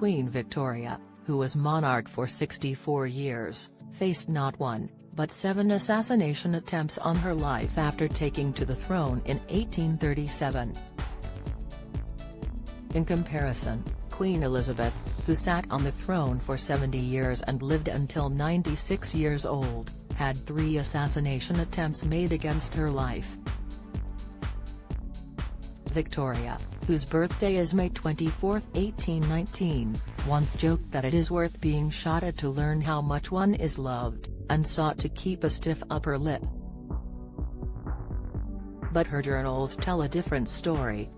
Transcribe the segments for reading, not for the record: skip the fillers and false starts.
Queen Victoria, who was monarch for 64 years, faced not one, but 7 assassination attempts on her life after taking to the throne in 1837. In comparison, Queen Elizabeth, who sat on the throne for 70 years and lived until 96 years old, had 3 assassination attempts made against her life. Victoria, whose birthday is May 24, 1819, once joked that it is worth being shot at to learn how much one is loved, and sought to keep a stiff upper lip. But her journals tell a different story.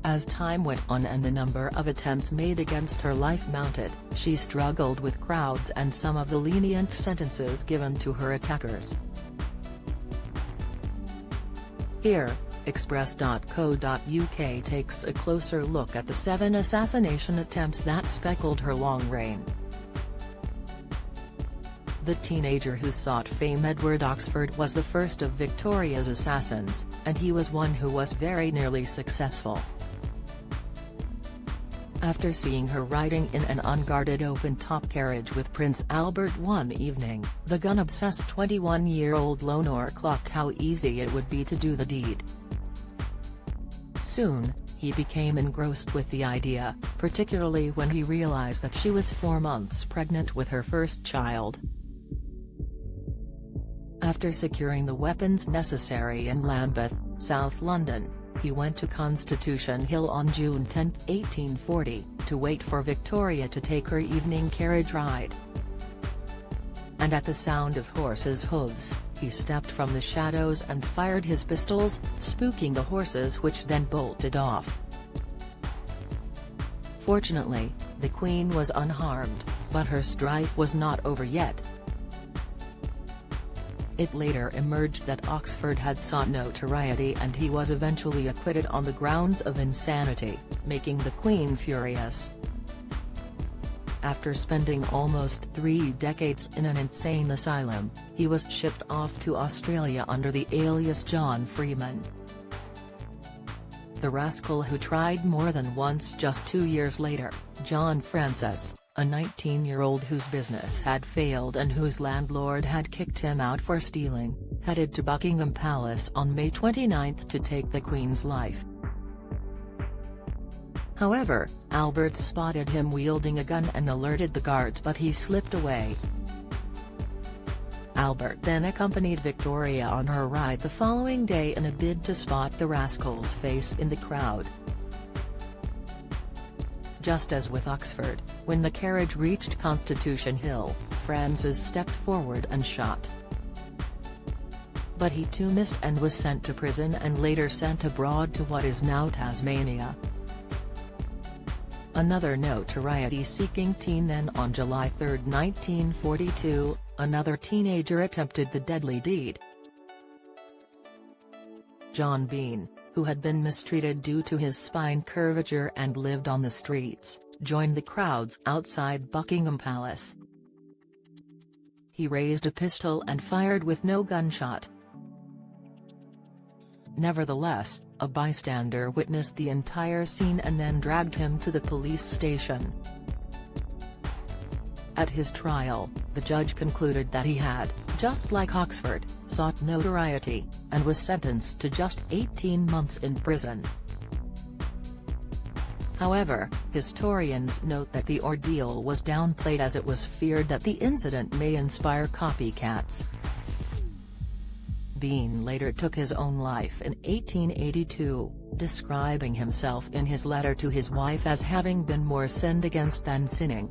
As time went on and the number of attempts made against her life mounted, she struggled with crowds and some of the lenient sentences given to her attackers. Here, Express.co.uk takes a closer look at the 7 assassination attempts that speckled her long reign. The teenager who sought fame, Edward Oxford, was the first of Victoria's assassins, and he was one who was very nearly successful. After seeing her riding in an unguarded open-top carriage with Prince Albert one evening, the gun-obsessed 21-year-old Lonor clocked how easy it would be to do the deed. Soon, he became engrossed with the idea, particularly when he realized that she was 4 months pregnant with her first child. After securing the weapons necessary in Lambeth, South London, he went to Constitution Hill on June 10, 1840, to wait for Victoria to take her evening carriage ride. And at the sound of horses' hooves, he stepped from the shadows and fired his pistols, spooking the horses, which then bolted off. Fortunately, the Queen was unharmed, but her strife was not over yet. It later emerged that Oxford had sought notoriety and he was eventually acquitted on the grounds of insanity, making the Queen furious. After spending almost 3 decades in an insane asylum, he was shipped off to Australia under the alias John Freeman. The rascal who tried more than once just 2 years later, John Francis, a 19-year-old whose business had failed and whose landlord had kicked him out for stealing, headed to Buckingham Palace on May 29 to take the Queen's life. However, Albert spotted him wielding a gun and alerted the guards, but he slipped away. Albert then accompanied Victoria on her ride the following day in a bid to spot the rascal's face in the crowd. Just as with Oxford, when the carriage reached Constitution Hill, Francis stepped forward and shot. But he too missed and was sent to prison and later sent abroad to what is now Tasmania. Another notoriety-seeking teen then, on July 3, 1942, another teenager attempted the deadly deed. John Bean, who had been mistreated due to his spine curvature and lived on the streets, joined the crowds outside Buckingham Palace. He raised a pistol and fired with no gunshot. Nevertheless, a bystander witnessed the entire scene and then dragged him to the police station. At his trial, the judge concluded that he had, just like Oxford, sought notoriety, and was sentenced to just 18 months in prison. However, historians note that the ordeal was downplayed as it was feared that the incident may inspire copycats. Bean later took his own life in 1882, describing himself in his letter to his wife as having been more sinned against than sinning.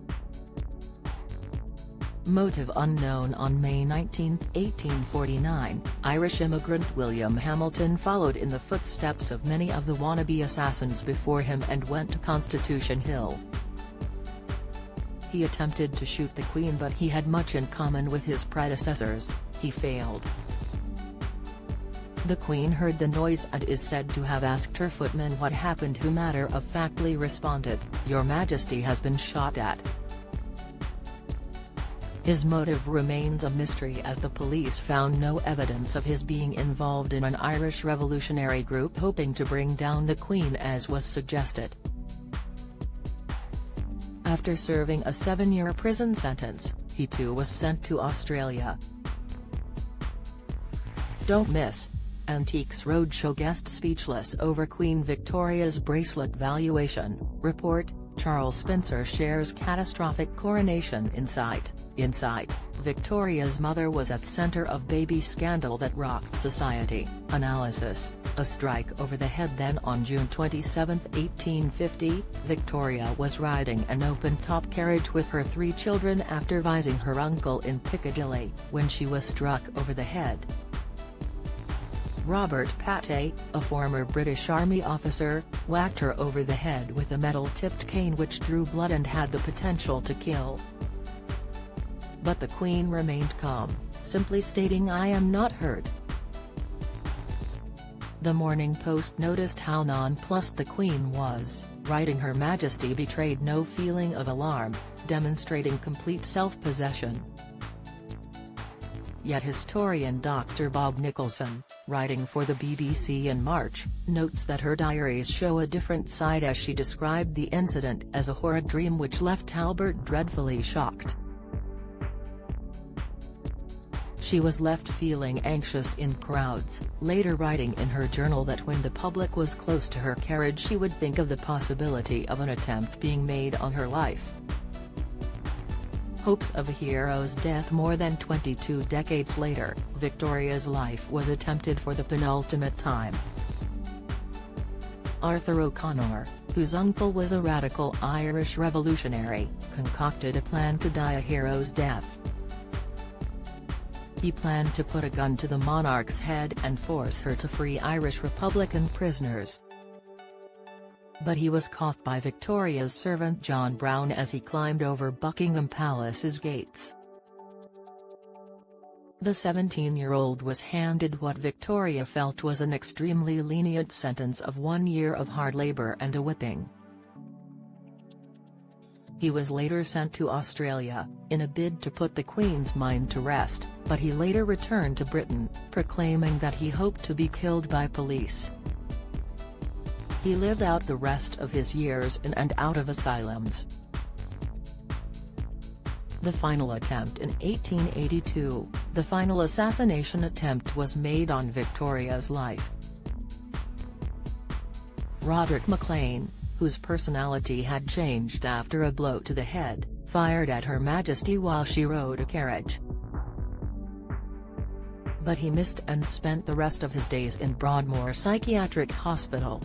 Motive unknown. On May 19, 1849, Irish immigrant William Hamilton followed in the footsteps of many of the wannabe assassins before him and went to Constitution Hill. He attempted to shoot the Queen, but he had much in common with his predecessors: he failed. The Queen heard the noise and is said to have asked her footman what happened, who matter-of-factly responded, "Your Majesty has been shot at." His motive remains a mystery, as the police found no evidence of his being involved in an Irish revolutionary group hoping to bring down the Queen as was suggested. After serving a 7-year prison sentence, he too was sent to Australia. Don't miss: Antiques Roadshow guest speechless over Queen Victoria's bracelet valuation. Report: Charles Spencer shares catastrophic coronation insight. Victoria's mother was at center of baby scandal that rocked society. Analysis: a strike over the head. Then on June 27, 1850, Victoria was riding an open-top carriage with her 3 children after visiting her uncle in Piccadilly, when she was struck over the head. Robert Patay, a former British Army officer, whacked her over the head with a metal-tipped cane which drew blood and had the potential to kill. But the Queen remained calm, simply stating, "I am not hurt." The Morning Post noticed how nonplussed the Queen was, writing, "Her Majesty betrayed no feeling of alarm, demonstrating complete self-possession." Yet historian Dr. Bob Nicholson, writing for the BBC in March, notes that her diaries show a different side as she described the incident as a horrid dream which left Albert dreadfully shocked. She was left feeling anxious in crowds, later writing in her journal that when the public was close to her carriage she would think of the possibility of an attempt being made on her life. Hopes of a hero's death. More than 22 decades later, Victoria's life was attempted for the penultimate time. Arthur O'Connor, whose uncle was a radical Irish revolutionary, concocted a plan to die a hero's death. He planned to put a gun to the monarch's head and force her to free Irish Republican prisoners. But he was caught by Victoria's servant John Brown as he climbed over Buckingham Palace's gates. The 17-year-old was handed what Victoria felt was an extremely lenient sentence of 1 year of hard labor and a whipping. He was later sent to Australia, in a bid to put the Queen's mind to rest, but he later returned to Britain, proclaiming that he hoped to be killed by police. He lived out the rest of his years in and out of asylums. The final attempt in 1882, the final assassination attempt was made on Victoria's life. Roderick MacLean, whose personality had changed after a blow to the head, fired at Her Majesty while she rode a carriage. But he missed and spent the rest of his days in Broadmoor Psychiatric Hospital.